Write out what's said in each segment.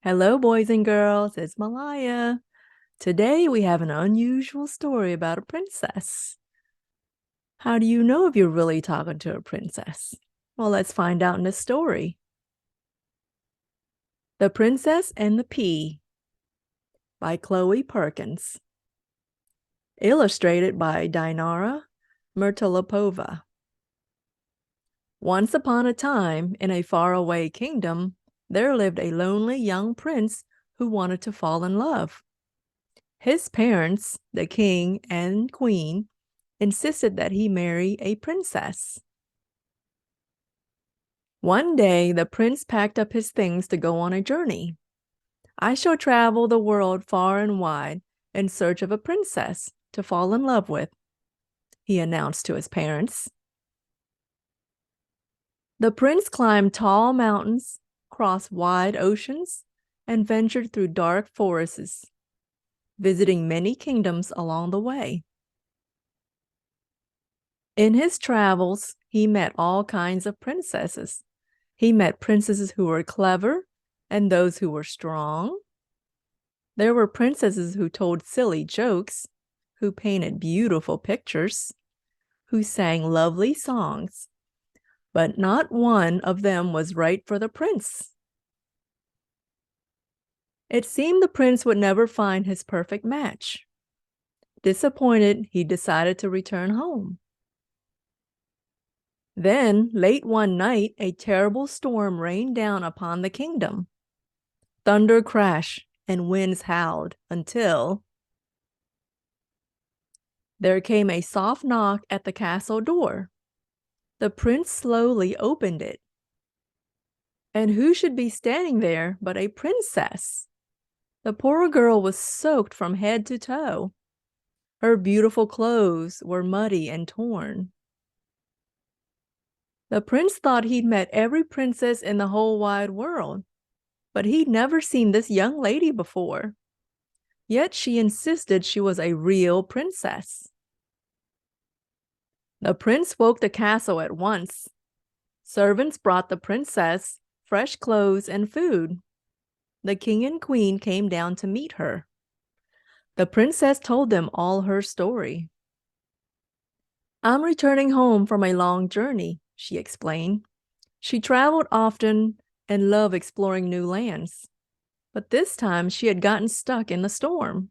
Hello, boys and girls. It's Malaya. Today we have an unusual story about a princess. How do you know if you're really talking to a princess? Well, let's find out in this story. The Princess and the Pea by Chloe Perkins. Illustrated by Dinara Mirtalipova. Once upon a time, in a faraway kingdom, there lived a lonely young prince who wanted to fall in love. His parents, the king and queen, insisted that he marry a princess. One day, the prince packed up his things to go on a journey. "I shall travel the world far and wide in search of a princess to fall in love with," he announced to his parents. The prince climbed tall mountains, crossed wide oceans, and ventured through dark forests, visiting many kingdoms along the way. In his travels, he met all kinds of princesses. He met princesses who were clever and those who were strong. There were princesses who told silly jokes, who painted beautiful pictures, who sang lovely songs, but not one of them was right for the prince. It seemed the prince would never find his perfect match. Disappointed, he decided to return home. Then, late one night, a terrible storm rained down upon the kingdom. Thunder crashed and winds howled until there came a soft knock at the castle door. The prince slowly opened it. And who should be standing there but a princess? The poor girl was soaked from head to toe. Her beautiful clothes were muddy and torn. The prince thought he'd met every princess in the whole wide world, but he'd never seen this young lady before. Yet she insisted she was a real princess. The prince woke the castle at once. Servants brought the princess fresh clothes and food. The king and queen came down to meet her. The princess told them all her story. "I'm returning home from a long journey," she explained. She traveled often and loved exploring new lands, but this time she had gotten stuck in the storm.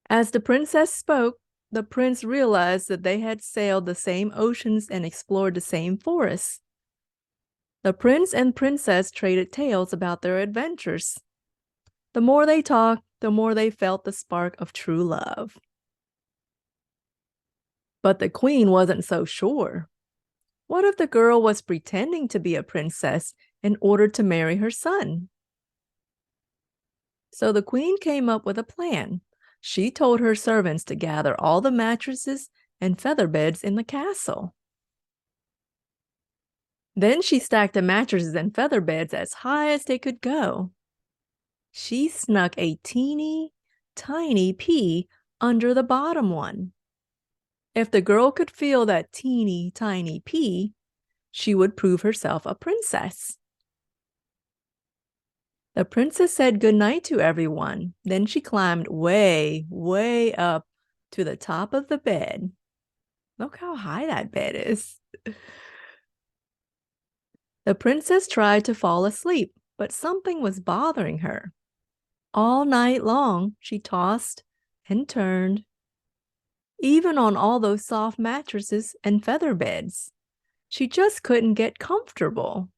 As the princess spoke, the prince realized that they had sailed the same oceans and explored the same forests. The prince and princess traded tales about their adventures. The more they talked, the more they felt the spark of true love. But the queen wasn't so sure. What if the girl was pretending to be a princess in order to marry her son? So the queen came up with a plan. She told her servants to gather all the mattresses and feather beds in the castle. Then she stacked the mattresses and feather beds as high as they could go. She snuck a teeny, tiny pea under the bottom one. If the girl could feel that teeny, tiny pea, she would prove herself a princess. The princess said goodnight to everyone. Then she climbed way, way up to the top of the bed. Look how high that bed is. The princess tried to fall asleep, but something was bothering her. All night long, she tossed and turned, even on all those soft mattresses and feather beds. She just couldn't get comfortable.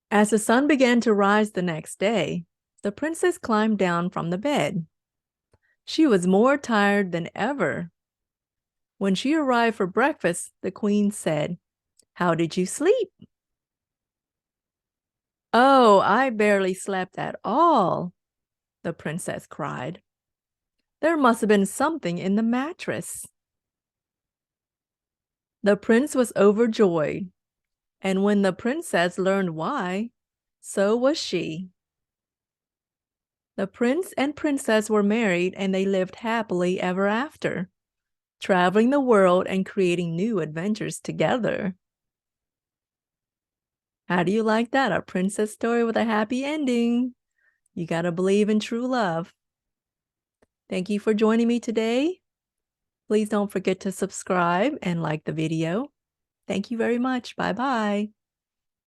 As the sun began to rise the next day, the princess climbed down from the bed. She was more tired than ever. When she arrived for breakfast, the queen said, "How did you sleep?" "Oh, I barely slept at all," the princess cried. "There must have been something in the mattress." The prince was overjoyed, and when the princess learned why, so was she. The prince and princess were married, and they lived happily ever after, traveling the world and creating new adventures together. How do you like that? A princess story with a happy ending. You gotta believe in true love. Thank you for joining me today. Please don't forget to subscribe and like the video. Thank you very much. Bye-bye.